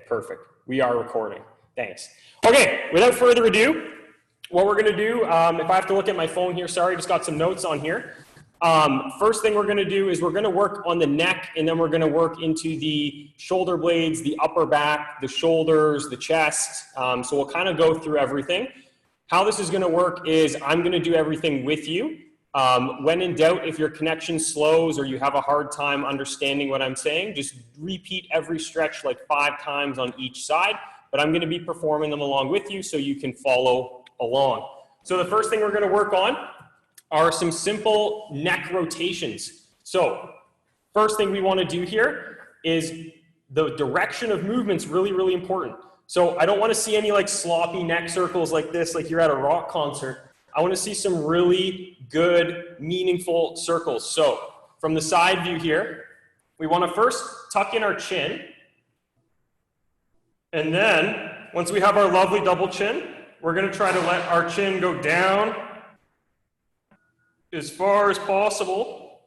Perfect. We are recording. Thanks. Okay, without further ado, what we're going to do, if I have to look at my phone here, sorry, just got some notes on here. First thing we're going to do is we're going to work on the neck, and then we're going to work into the shoulder blades, the upper back, the shoulders, the chest. So we'll kind of go through everything. How this is going to work is I'm going to do everything with you. When in doubt, if your connection slows or you have a hard time understanding what I'm saying, just repeat every stretch like 5 times on each side, but I'm going to be performing them along with you so you can follow along. So the first thing we're going to work on are some simple neck rotations. So first thing we want to do here is the direction of movement's really, really important. So I don't want to see any like sloppy neck circles like this, like you're at a rock concert. I want to see some really good, meaningful circles. So from the side view here, we want to first tuck in our chin. And then once we have our lovely double chin, we're going to try to let our chin go down as far as possible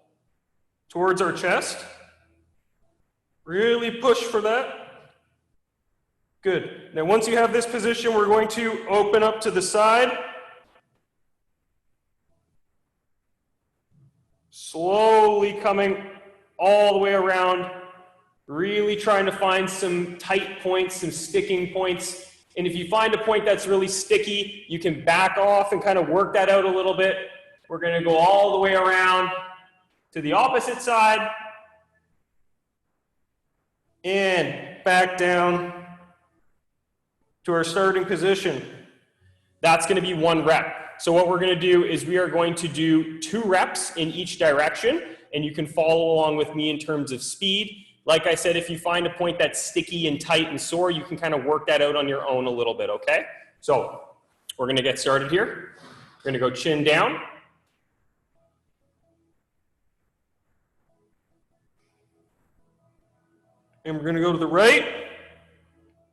towards our chest. Really push for that. Good. Now once you have this position, we're going to open up to the side. Slowly coming all the way around, really trying to find some tight points, some sticking points. And if you find a point that's really sticky, you can back off and kind of work that out a little bit. We're going to go all the way around to the opposite side and back down to our starting position. That's going to be 1 rep. So what we're going to do is we are going to do 2 reps in each direction, and you can follow along with me in terms of speed. Like I said, if you find a point that's sticky and tight and sore, you can kind of work that out on your own a little bit, okay? So we're going to get started here. We're going to go chin down. And we're going to go to the right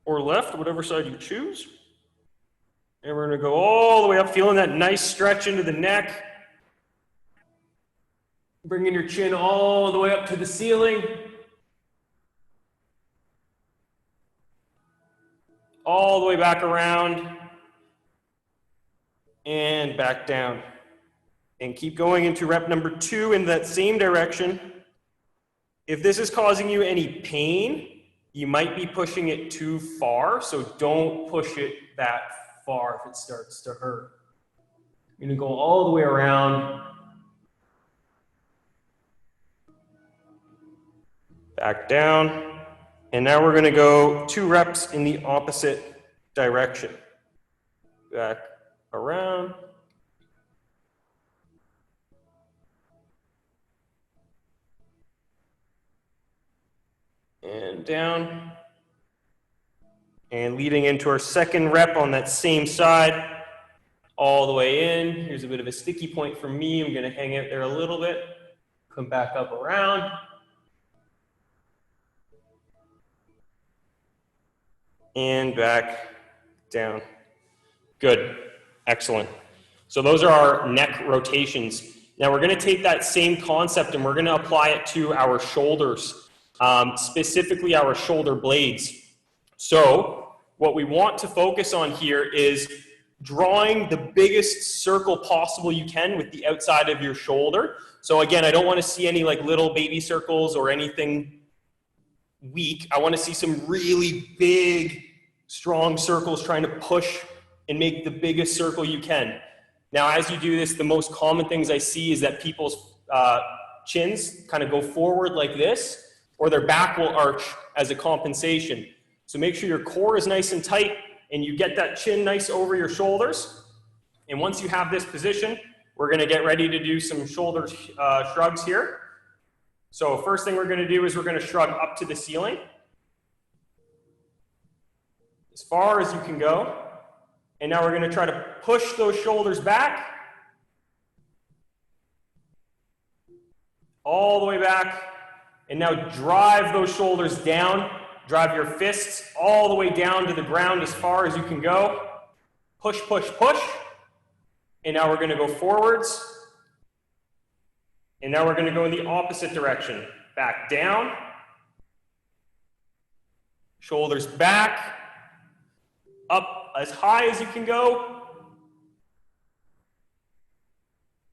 or left, whatever side you choose. And we're going to go all the way up, feeling that nice stretch into the neck. Bringing your chin all the way up to the ceiling. All the way back around. And back down. And keep going into rep number 2 in that same direction. If this is causing you any pain, you might be pushing it too far, so don't push it that far if it starts to hurt. You're going to go all the way around. Back down. And now we're going to go 2 reps in the opposite direction. Back around. And down. And leading into our second rep on that same side, all the way in. Here's a bit of a sticky point for me. I'm going to hang out there a little bit. Come back up around. And back down. Good. Excellent. So those are our neck rotations. Now we're going to take that same concept and we're going to apply it to our shoulders, specifically our shoulder blades. So what we want to focus on here is drawing the biggest circle possible you can with the outside of your shoulder. So again, I don't want to see any like little baby circles or anything weak. I want to see some really big, strong circles trying to push and make the biggest circle you can. Now, as you do this, the most common things I see is that people's chins kind of go forward like this, or their back will arch as a compensation. So make sure your core is nice and tight and you get that chin nice over your shoulders. And once you have this position, we're going to get ready to do some shoulder shrugs here. So first thing we're going to do is we're going to shrug up to the ceiling, as far as you can go. And now we're going to try to push those shoulders back, all the way back. And now drive those shoulders down. Drive your fists all the way down to the ground as far as you can go. Push, push, push. And now we're going to go forwards. And now we're going to go in the opposite direction. Back down. Shoulders back, up as high as you can go,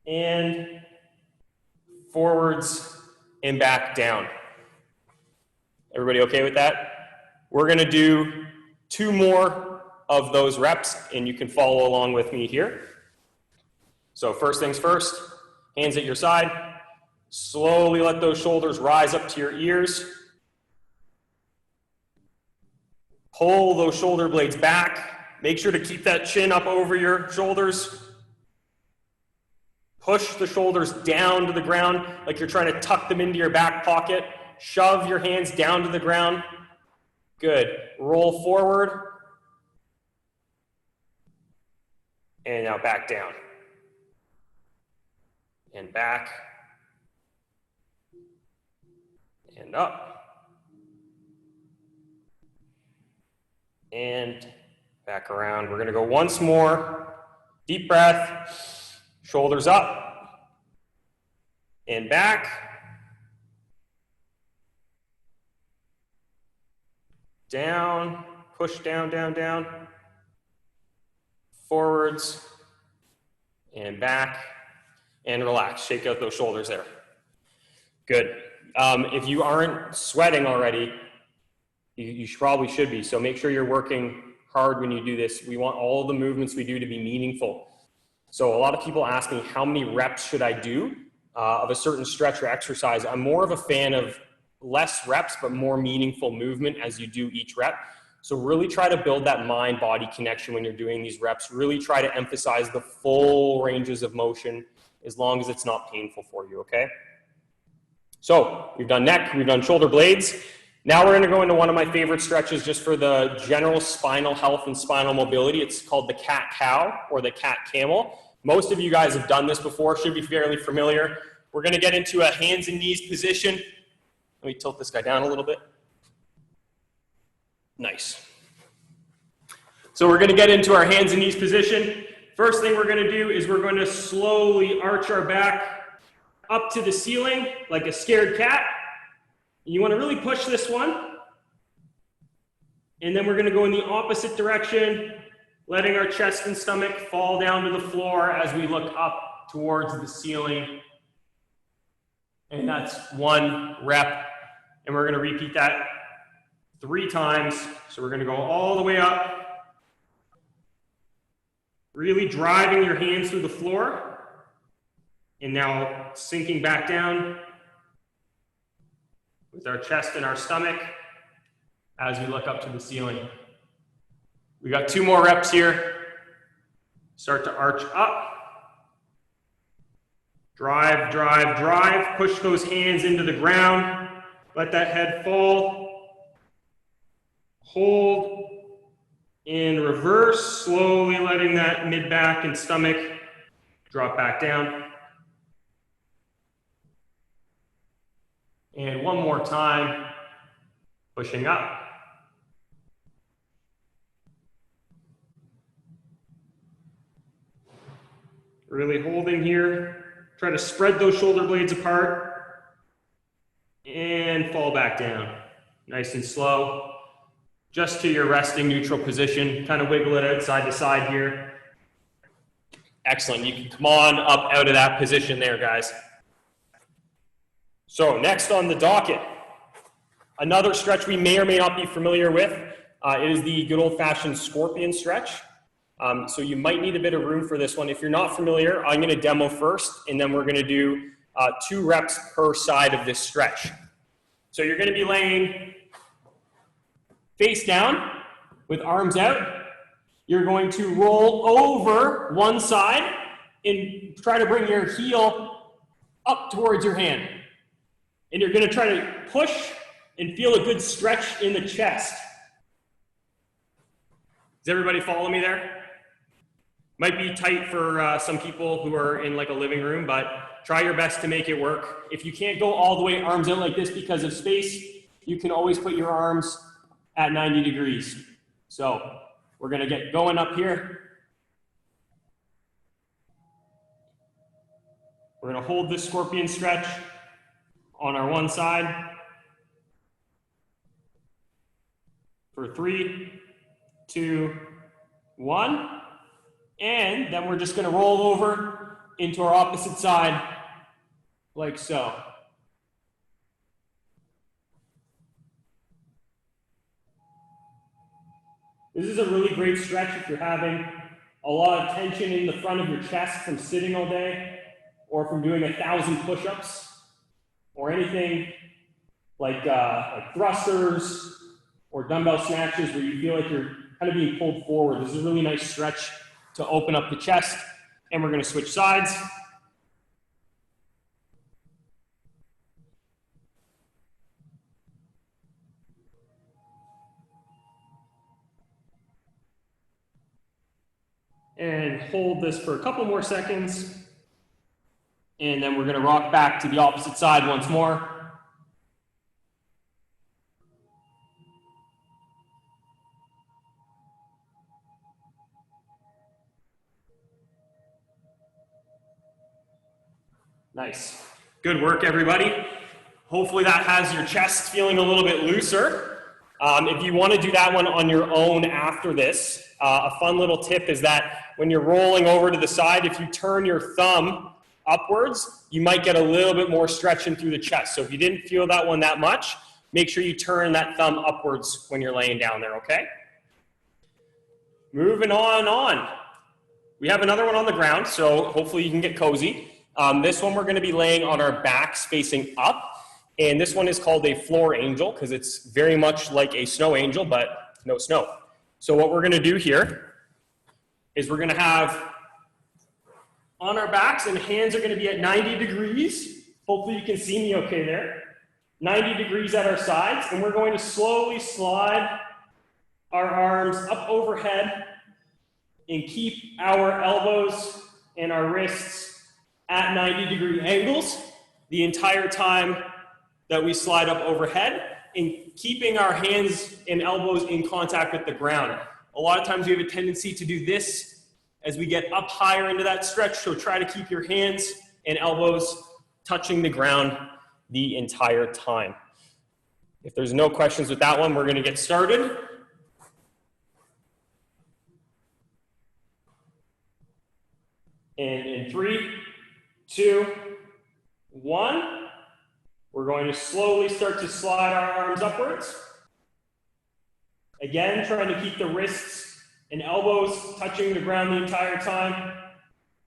and forwards and back down. Everybody okay with that? We're gonna do 2 more of those reps, and you can follow along with me here. So first things first, hands at your side. Slowly let those shoulders rise up to your ears. Pull those shoulder blades back. Make sure to keep that chin up over your shoulders. Push the shoulders down to the ground like you're trying to tuck them into your back pocket. Shove your hands down to the ground. Good. Roll forward. And now back down. And back. And up. And back around. We're going to go once more. Deep breath. Shoulders up. And back. Down. Push down, down, down. Forwards. And back. And relax. Shake out those shoulders there. Good. If you aren't sweating already, you probably should be. So make sure you're working hard when you do this. We want all the movements we do to be meaningful. So a lot of people ask me, how many reps should I do of a certain stretch or exercise? I'm more of a fan of less reps, but more meaningful movement as you do each rep. So really try to build that mind-body connection when you're doing these reps. Really try to emphasize the full ranges of motion as long as it's not painful for you, okay? So we've done neck, we've done shoulder blades. Now we're gonna go into one of my favorite stretches just for the general spinal health and spinal mobility. It's called the cat-cow or the cat-camel. Most of you guys have done this before, should be fairly familiar. We're gonna get into a hands and knees position. Let me tilt this guy down a little bit. Nice. So we're gonna get into our hands and knees position. First thing we're gonna do is we're gonna slowly arch our back up to the ceiling like a scared cat. You want to really push this one. And then we're going to go in the opposite direction, letting our chest and stomach fall down to the floor as we look up towards the ceiling. And that's 1 rep. And we're going to repeat that 3 times. So we're going to go all the way up, really driving your hands through the floor. And now sinking back down with our chest and our stomach as we look up to the ceiling. We got 2 more reps here. Start to arch up. Drive, drive, drive. Push those hands into the ground. Let that head fall. Hold and reverse, slowly letting that mid-back and stomach drop back down. And 1 more time, pushing up. Really holding here. Try to spread those shoulder blades apart. And fall back down. Nice and slow. Just to your resting neutral position. Kind of wiggle it out side to side here. Excellent. You can come on up out of that position there, guys. So next on the docket, another stretch we may or may not be familiar with is the good old-fashioned scorpion stretch. So you might need a bit of room for this one. If you're not familiar, I'm going to demo first, and then we're going to do 2 reps per side of this stretch. So you're going to be laying face down with arms out. You're going to roll over one side and try to bring your heel up towards your hand. And you're going to try to push and feel a good stretch in the chest. Does everybody follow me there? Might be tight for some people who are in like a living room, but try your best to make it work. If you can't go all the way arms out like this because of space, you can always put your arms at 90 degrees. So we're going to get going up here. We're going to hold this scorpion stretch on our one side. for 3, 2, 1. And then we're just going to roll over into our opposite side like so. This is a really great stretch if you're having a lot of tension in the front of your chest from sitting all day, or from doing 1,000 push-ups, or anything like thrusters or dumbbell snatches where you feel like you're kind of being pulled forward. This is a really nice stretch to open up the chest, and we're going to switch sides. And hold this for a couple more seconds. And then we're going to rock back to the opposite side once more. Nice. Good work, everybody. Hopefully that has your chest feeling a little bit looser. If you want to do that one on your own after this, a fun little tip is that when you're rolling over to the side, if you turn your thumb upwards, you might get a little bit more stretching through the chest. So if you didn't feel that one that much, make sure you turn that thumb upwards when you're laying down there, okay? Moving on. We have another one on the ground, so hopefully you can get cozy. This one we're going to be laying on our backs facing up. And this one is called a floor angel because it's very much like a snow angel, but no snow. So what we're going to do here is we're going to have on our backs, and hands are going to be at 90 degrees. Hopefully you can see me okay there. 90 degrees at our sides, and we're going to slowly slide our arms up overhead and keep our elbows and our wrists at 90-degree angles the entire time that we slide up overhead, and keeping our hands and elbows in contact with the ground. A lot of times we have a tendency to do this as we get up higher into that stretch, so try to keep your hands and elbows touching the ground the entire time. If there's no questions with that one, we're going to get started. And in 3, 2, 1, we're going to slowly start to slide our arms upwards. Again, trying to keep the wrists and elbows touching the ground the entire time.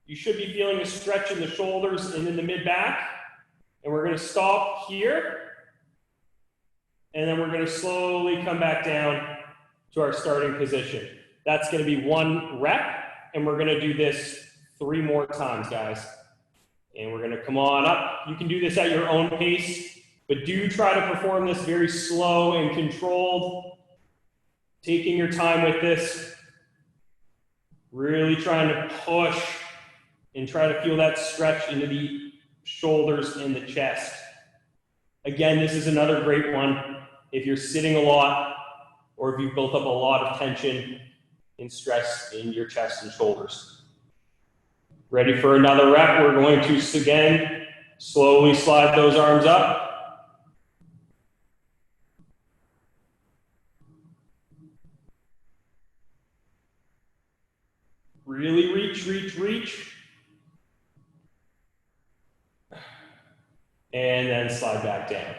You should be feeling a stretch in the shoulders and in the mid-back. And we're going to stop here. And then we're going to slowly come back down to our starting position. That's going to be 1 rep. And we're going to do this 3 more times, guys. And we're going to come on up. You can do this at your own pace, but do try to perform this very slow and controlled. Taking your time with this. Really trying to push and try to feel that stretch into the shoulders and the chest. Again, this is another great one if you're sitting a lot or if you've built up a lot of tension and stress in your chest and shoulders. Ready for another rep? We're going to, again, slowly slide those arms up. Really reach, reach, reach. And then slide back down.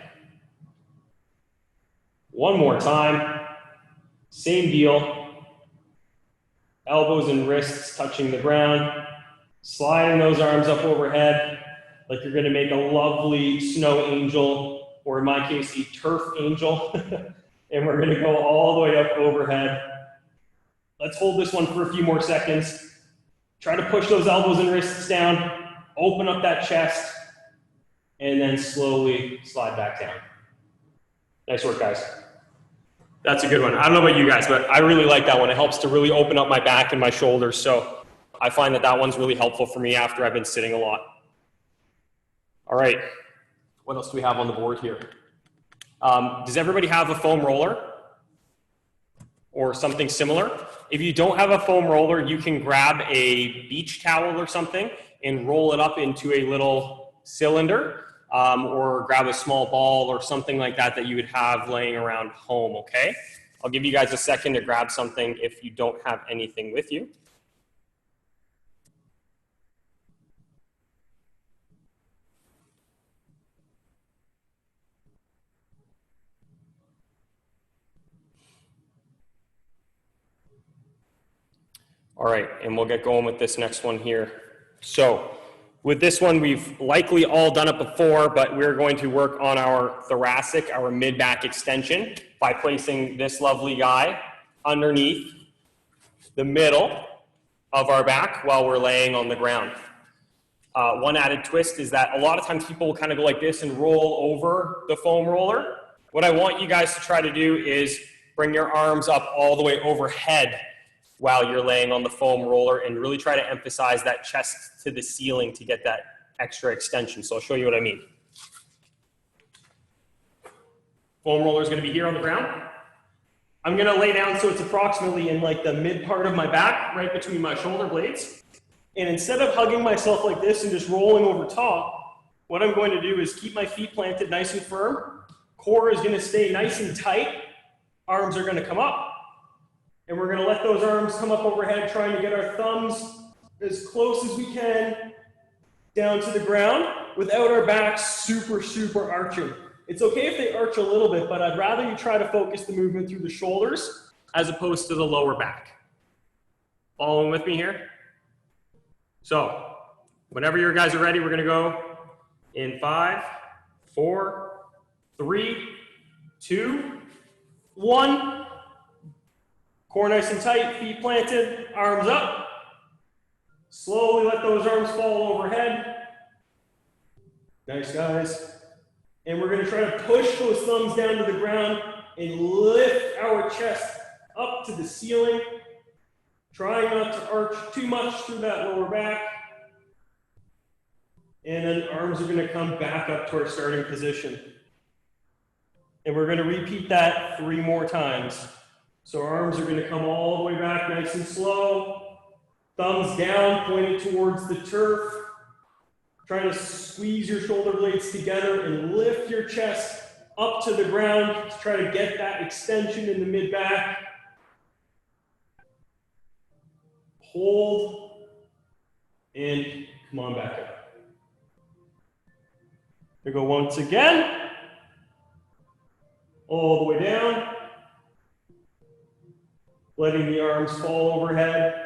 One more time. Same deal. Elbows and wrists touching the ground. Sliding those arms up overhead like you're going to make a lovely snow angel, or in my case, a turf angel. And we're going to go all the way up overhead. Let's hold this one for a few more seconds. Try to push those elbows and wrists down, open up that chest, and then slowly slide back down. Nice work, guys. That's a good one. I don't know about you guys, but I really like that one. It helps to really open up my back and my shoulders. So I find that that one's really helpful for me after I've been sitting a lot. All right, what else do we have on the board here? Does everybody have a foam roller or something similar? If you don't have a foam roller, you can grab a beach towel or something and roll it up into a little cylinder, or grab a small ball or something like that that you would have laying around home, okay? I'll give you guys a second to grab something if you don't have anything with you. All right, and we'll get going with this next one here. So with this one, we've likely all done it before, but we're going to work on our thoracic, our mid-back extension by placing this lovely guy underneath the middle of our back while we're laying on the ground. One added twist is that a lot of times people will kind of go like this and roll over the foam roller. What I want you guys to try to do is bring your arms up all the way overhead while you're laying on the foam roller and really try to emphasize that chest to the ceiling to get that extra extension. So I'll show you what I mean. Foam roller is going to be here on the ground. I'm going to lay down so it's approximately in like the mid part of my back, right between my shoulder blades. And instead of hugging myself like this and just rolling over top, what I'm going to do is keep my feet planted nice and firm. Core is going to stay nice and tight. Arms are going to come up. And we're going to let those arms come up overhead, trying to get our thumbs as close as we can down to the ground without our backs super arching. It's okay if they arch a little bit, but I'd rather you try to focus the movement through the shoulders as opposed to the lower back. Following with me here? So, whenever you guys are ready, we're going to go in 5, 4, 3, 2, 1. Core nice and tight, feet planted, arms up. Slowly let those arms fall overhead. Nice, guys. And we're going to try to push those thumbs down to the ground and lift our chest up to the ceiling. Trying not to arch too much through that lower back. And then arms are going to come back up to our starting position. And we're going to repeat that 3 more times. So arms are going to come all the way back nice and slow. Thumbs down, pointed towards the turf. Trying to squeeze your shoulder blades together and lift your chest up to the ground to try to get that extension in the mid-back. Hold, and come on back up. We go once again. All the way down. Letting the arms fall overhead.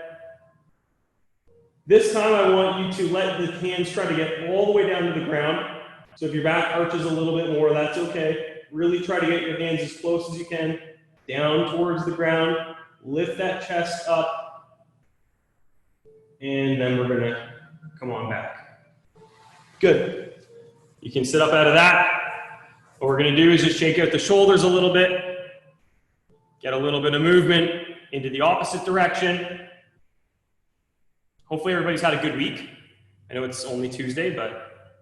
This time I want you to let the hands try to get all the way down to the ground. So if your back arches a little bit more, that's okay. Really try to get your hands as close as you can, down towards the ground. Lift that chest up. And then we're gonna come on back. Good. You can sit up out of that. What we're gonna do is just shake out the shoulders a little bit. Get a little bit of movement into the opposite direction. Hopefully everybody's had a good week. I know it's only Tuesday, but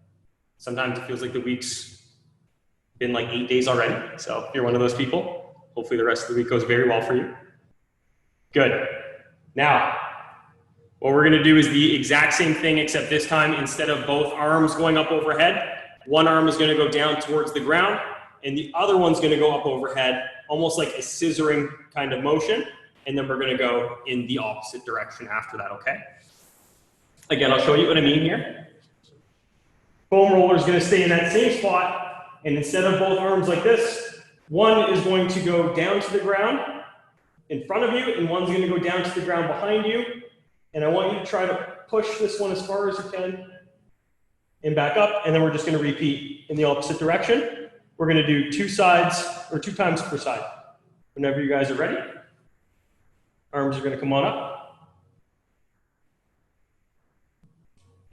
sometimes it feels like the week's been like 8 days already. So if you're one of those people, hopefully the rest of the week goes very well for you. Good. Now, what we're gonna do is the exact same thing, except this time, instead of both arms going up overhead, one arm is gonna go down towards the ground, and the other one's gonna go up overhead, almost like a scissoring kind of motion, and then we're gonna go in the opposite direction after that, okay? Again, I'll show you what I mean here. Foam roller is gonna stay in that same spot, and instead of both arms like this, one is going to go down to the ground in front of you, and one's gonna go down to the ground behind you, and I want you to try to push this one as far as you can, and back up, and then we're just gonna repeat in the opposite direction. We're gonna do 2 sides, or 2 times per side. Whenever you guys are ready, arms are gonna come on up.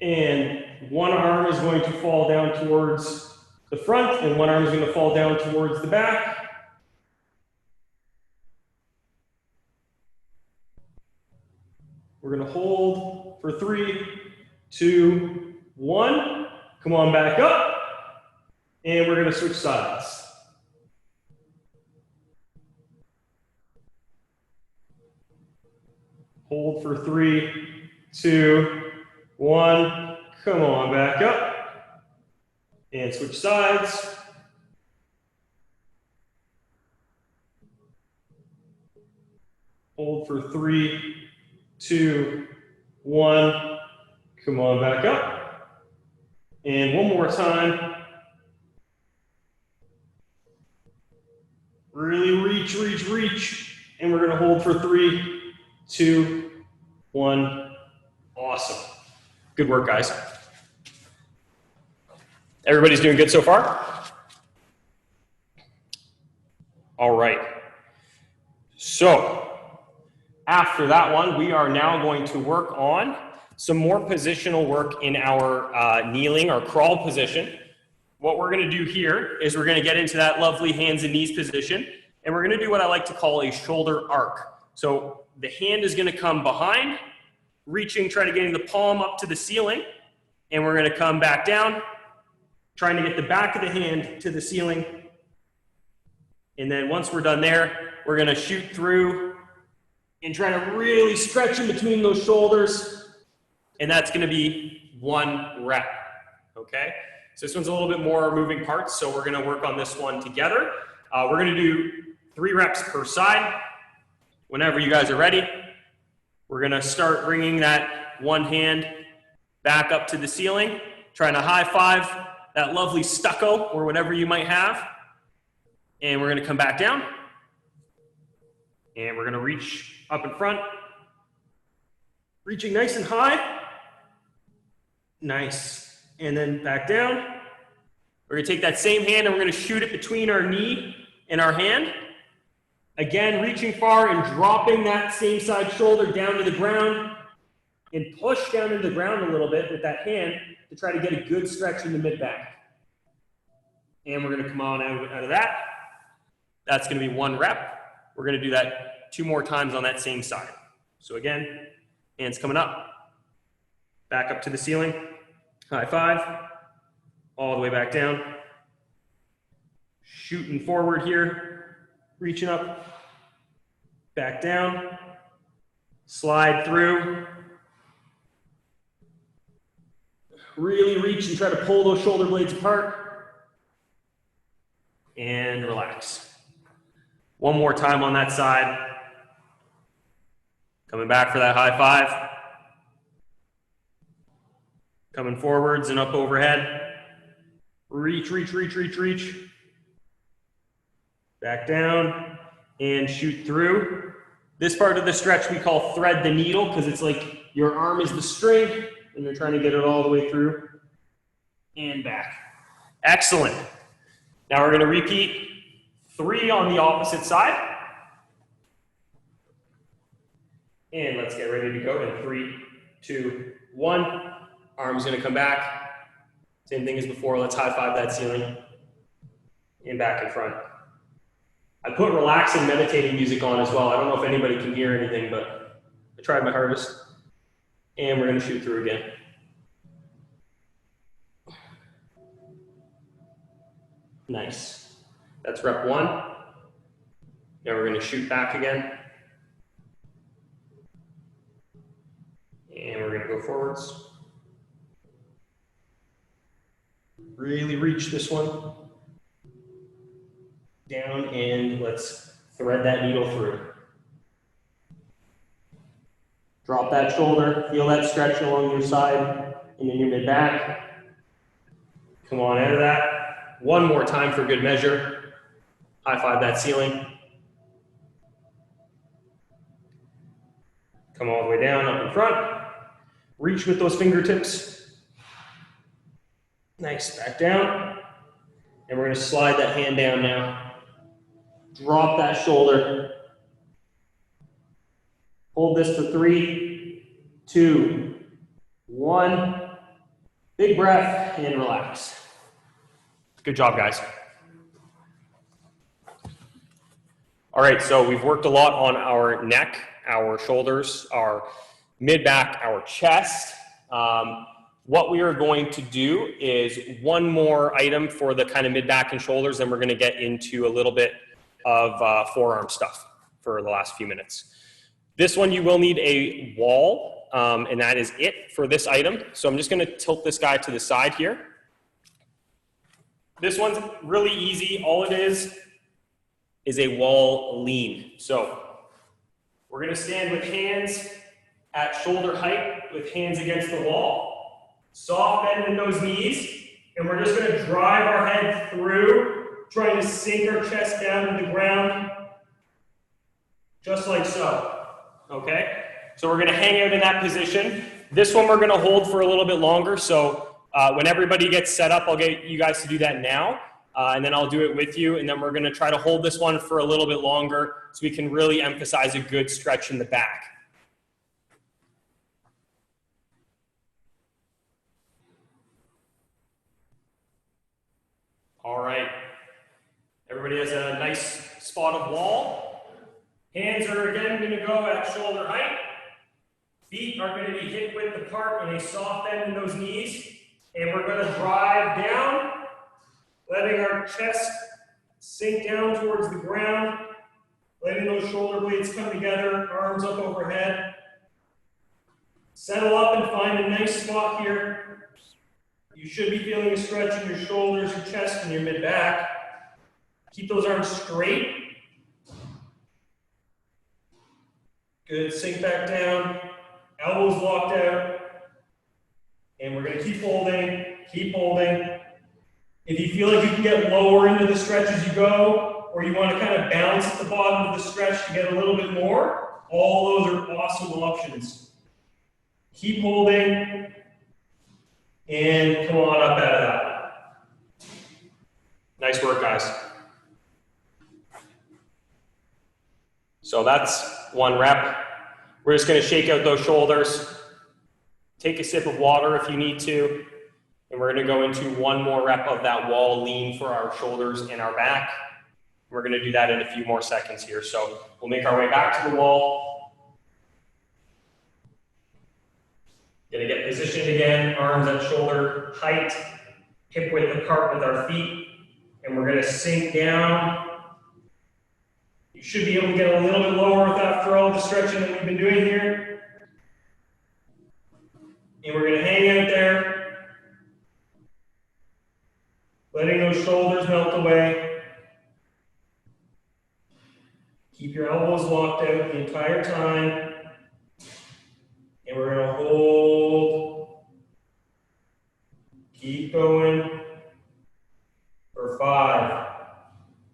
And one arm is going to fall down towards the front, and one arm is going to fall down towards the back. We're going to hold for 3, 2, 1. Come on back up. And we're going to switch sides. Hold for 3, 2, 1, come on back up, and switch sides. Hold for 3, 2, 1. Come on back up. And one more time. Really reach, reach, reach. And we're gonna hold for 3, 2, 1. Awesome. Good work, guys. Everybody's doing good so far? All right. So, after that one, we are now going to work on some more positional work in our kneeling or crawl position. What we're gonna do here is we're gonna get into that lovely hands and knees position, and we're gonna do what I like to call a shoulder arc. So the hand is gonna come behind, reaching, try to getting the palm up to the ceiling, and we're gonna come back down, trying to get the back of the hand to the ceiling. And then once we're done there, we're gonna shoot through and try to really stretch in between those shoulders. And that's gonna be 1 rep, okay? So this one's a little bit more moving parts, so we're gonna work on this one together. We're gonna do 3 reps per side. Whenever you guys are ready, we're gonna start bringing that one hand back up to the ceiling, trying to high five that lovely stucco or whatever you might have. And we're gonna come back down. And we're gonna reach up in front. Reaching nice and high. Nice. And then back down. We're gonna take that same hand and we're gonna shoot it between our knee and our hand. Again, reaching far and dropping that same side shoulder down to the ground and push down into the ground a little bit with that hand to try to get a good stretch in the mid-back. And we're gonna come on out of that. That's gonna be 1 rep. We're gonna do that 2 more times on that same side. So again, hands coming up, back up to the ceiling, high five, all the way back down. Shooting forward here, reaching up, back down, slide through. Really reach and try to pull those shoulder blades apart. And relax. 1 more time on that side. Coming back for that high five. Coming forwards and up overhead. Reach, reach, reach, reach, reach. Back down and shoot through. This part of the stretch we call thread the needle because it's like your arm is the string and you're trying to get it all the way through and back. Excellent. Now we're going to repeat 3 on the opposite side. And let's get ready to go in 3, 2, 1. Arm's going to come back. Same thing as before. Let's high five that ceiling. And back in front. I put relaxing meditating music on as well. I don't know if anybody can hear anything, but I tried my hardest. And we're going to shoot through again. Nice. That's rep 1. Now we're going to shoot back again. And we're going to go forwards. Really reach this one. Down and let's thread that needle through. Drop that shoulder. Feel that stretch along your side and in your mid-back. Come on out of that. 1 more time for good measure. High five that ceiling. Come all the way down, up in front. Reach with those fingertips. Nice, back down. And we're gonna slide that hand down now. Drop that shoulder. Hold this for 3, 2, 1. Big breath and relax. Good job, guys. All right, so we've worked a lot on our neck, our shoulders, our mid-back, our chest. What we are going to do is 1 more item for the kind of mid-back and shoulders, and we're going to get into a little bit of forearm stuff for the last few minutes. This one you will need a wall, and that is it for this item. So I'm just going to tilt this guy to the side here. This one's really easy. All it is a wall lean. So We're going to stand with hands at shoulder height, with hands against the wall. Soft bend in those knees, and we're just going to drive our head through, trying to sink our chest down to the ground, just like so. Okay? So we're going to hang out in that position. This one we're going to hold for a little bit longer, so when everybody gets set up, I'll get you guys to do that now, and then I'll do it with you, and then we're going to try to hold this one for a little bit longer so we can really emphasize a good stretch in the back. All right. Everybody has a nice spot of wall. Hands are again going to go at shoulder height. Feet are going to be hip width apart in a soft bend in those knees. And we're going to drive down, letting our chest sink down towards the ground, letting those shoulder blades come together, arms up overhead. Settle up and find a nice spot here. You should be feeling a stretch in your shoulders, your chest, and your mid-back. Keep those arms straight. Good, sink back down. Elbows locked out. And we're going to keep holding, keep holding. If you feel like you can get lower into the stretch as you go, or you want to kind of bounce at the bottom of the stretch to get a little bit more, all those are awesome options. Keep holding. And come on up out of that. Nice work, guys. So that's one rep. We're just going to shake out those shoulders. Take a sip of water if you need to. And we're going to go into one more rep of that wall lean for our shoulders and our back. We're going to do that in a few more seconds here. So we'll make our way back to the wall. Going to get positioned again, arms at shoulder height, hip width apart with our feet, and we're going to sink down. You should be able to get a little bit lower after all the stretching that we've been doing here. And we're going to hang out there, letting those shoulders melt away. Keep your elbows locked out the entire time. And we're going to hold, keep going for 5,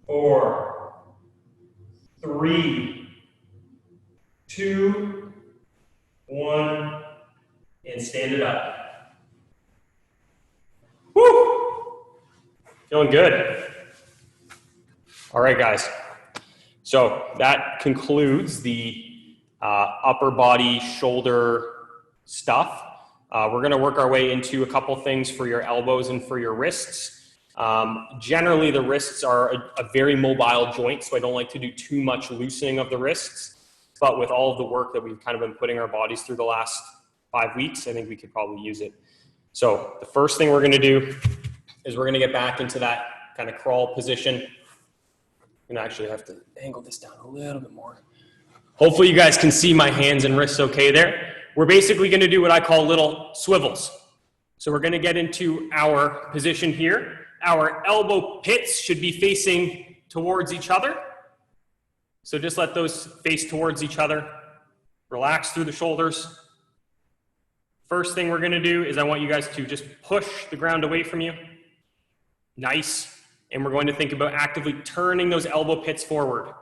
4, 3, 2, 1, and stand it up. Woo! Feeling good. All right, guys. So that concludes the upper body, shoulder stuff. We're going to work our way into a couple things for your elbows and for your wrists. Generally, the wrists are a very mobile joint, so I don't like to do too much loosening of the wrists. But with all of the work that we've kind of been putting our bodies through the last 5 weeks, I think we could probably use it. So the first thing we're going to do is we're going to get back into that kind of crawl position. I'm going to actually have to angle this down a little bit more. Hopefully you guys can see my hands and wrists okay there. We're basically going to do what I call little swivels. So we're going to get into our position here. Our elbow pits should be facing towards each other. So just let those face towards each other. Relax through the shoulders. First thing we're going to do is I want you guys to just push the ground away from you. Nice. And we're going to think about actively turning those elbow pits forward.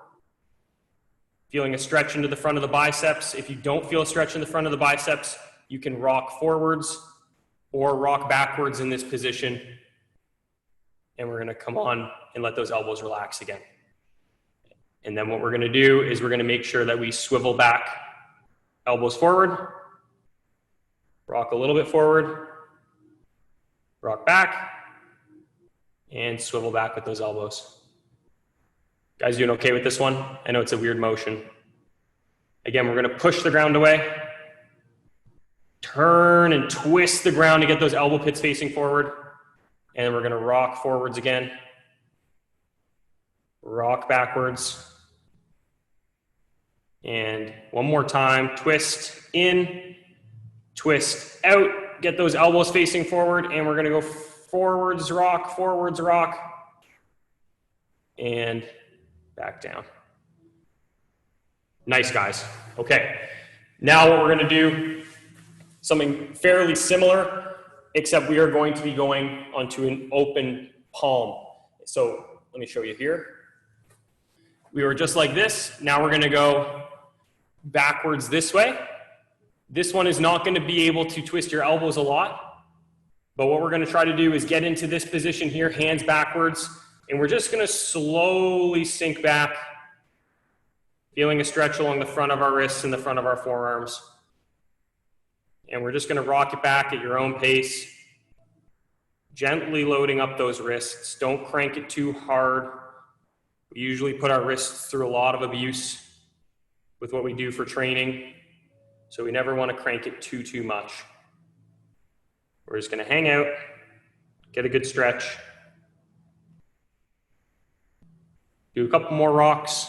Feeling a stretch into the front of the biceps. If you don't feel a stretch in the front of the biceps, you can rock forwards or rock backwards in this position. And we're going to come on and let those elbows relax again. And then what we're going to do is we're going to make sure that we swivel back, elbows forward, rock a little bit forward, rock back, and swivel back with those elbows. Guys doing okay with this one? I know it's a weird motion. Again, we're going to push the ground away. Turn and twist the ground to get those elbow pits facing forward. And then we're going to rock forwards again. Rock backwards. And one more time. Twist in, twist out. Get those elbows facing forward. And we're going to go forwards, rock, and back down. Nice, guys. Okay. Now what we're going to do, something fairly similar, except we are going to be going onto an open palm. So let me show you here. We were just like this. Now we're going to go backwards this way. This one is not going to be able to twist your elbows a lot, but what we're going to try to do is get into this position here, hands backwards, and we're just going to slowly sink back, feeling a stretch along the front of our wrists and the front of our forearms. And we're just going to rock it back at your own pace, gently loading up those wrists. Don't crank it too hard. We usually put our wrists through a lot of abuse with what we do for training, so we never want to crank it too much. We're just going to hang out, get a good stretch, do a couple more rocks,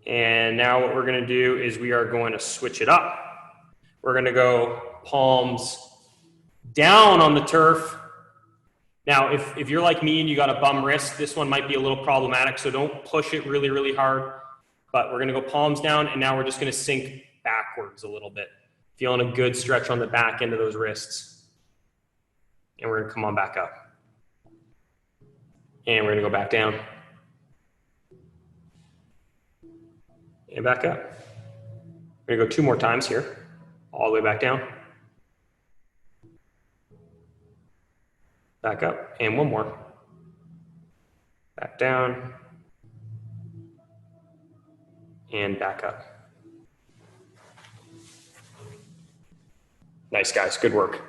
and now what we're going to do is we are going to switch it up. We're going to go palms down on the turf. Now, if you're like me and you got a bum wrist, this one might be a little problematic, so don't push it really hard. But we're going to go palms down, and now we're just going to sink backwards a little bit, feeling a good stretch on the back end of those wrists. And we're going to come on back up. And we're going to go back down. And back up. We're going to go 2 more times here, all the way back down. Back up, and 1 more. Back down. And back up. Nice, guys, good work.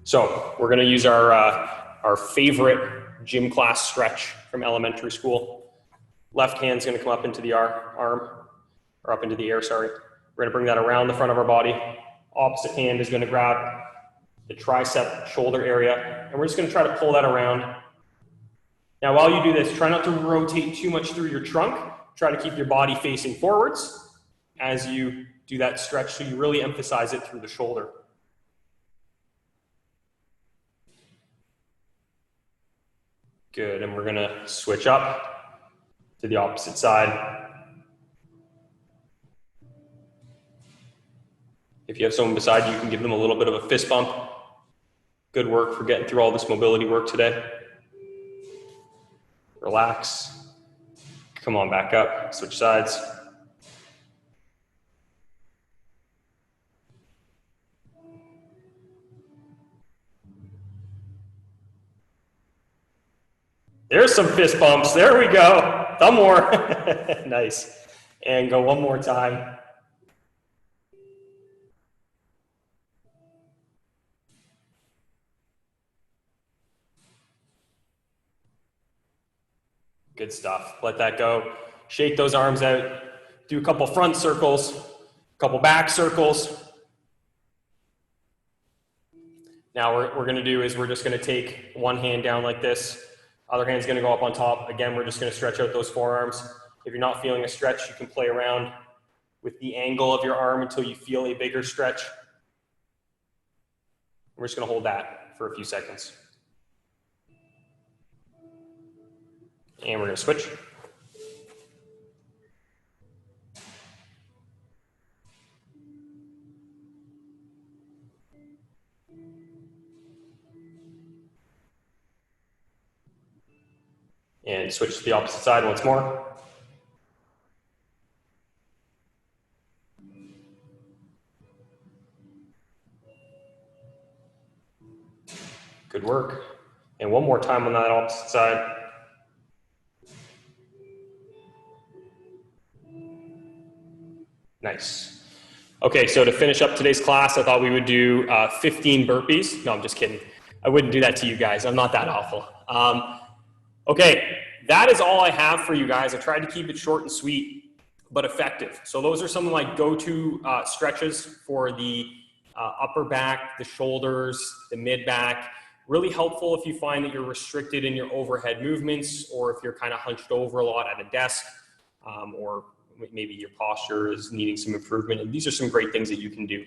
So we're gonna use our favorite gym class stretch from elementary school. Left hand's gonna come up into the arm, or up into the air, sorry. We're gonna bring that around the front of our body. Opposite hand is gonna grab the tricep shoulder area, and we're just gonna try to pull that around. Now, while you do this, try not to rotate too much through your trunk. Try to keep your body facing forwards as you do that stretch, so you really emphasize it through the shoulder. Good, and we're gonna switch up to the opposite side. If you have someone beside you, you can give them a little bit of a fist bump. Good work for getting through all this mobility work today. Relax. Come on back up, switch sides. There's some fist bumps, there we go. Some more, nice. And go 1 more time. Good stuff. Let that go. Shake those arms out. Do a couple front circles, a couple back circles. Now what we're going to do is we're just going to take one hand down like this. Other hand's going to go up on top. Again, we're just going to stretch out those forearms. If you're not feeling a stretch, you can play around with the angle of your arm until you feel a bigger stretch. We're just going to hold that for a few seconds. And we're going to switch. And switch to the opposite side once more. Good work. And 1 more time on that opposite side. Nice. Okay, so to finish up today's class, I thought we would do 15 burpees. No, I'm just kidding. I wouldn't do that to you guys. I'm not that awful. Okay, that is all I have for you guys. I tried to keep it short and sweet, but effective. So those are some of my go-to stretches for the upper back, the shoulders, the mid back. Really helpful if you find that you're restricted in your overhead movements, or if you're kind of hunched over a lot at a desk, or maybe your posture is needing some improvement. And these are some great things that you can do.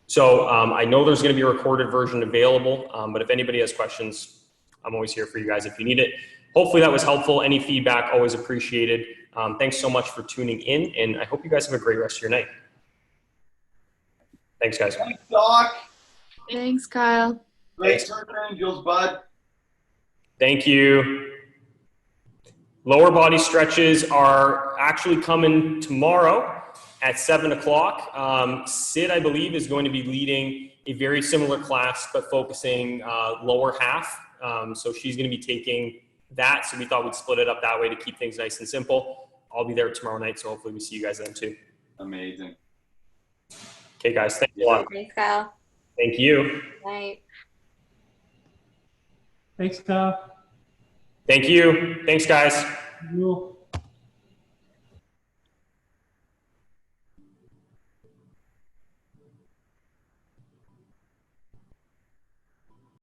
So I know there's going to be a recorded version available, but if anybody has questions, I'm always here for you guys if you need it. hopefully that was helpful. Any feedback, always appreciated. Thanks so much for tuning in, and I hope you guys have a great rest of your night. Thanks, guys. Thanks, Doc. Thanks, Kyle. Great turn, Angels, bud. Thank you. Lower body stretches are actually coming tomorrow at 7 o'clock. Sid, I believe, is going to be leading a very similar class, but focusing lower half. So she's going to be taking that. So we thought we'd split it up that way to keep things nice and simple. I'll be there tomorrow night, so hopefully we see you guys then too. Amazing. Okay, guys. Thanks a lot. Thanks, Kyle. Thank you. Night. Thanks, Kyle. Thank you. Thanks, guys. You.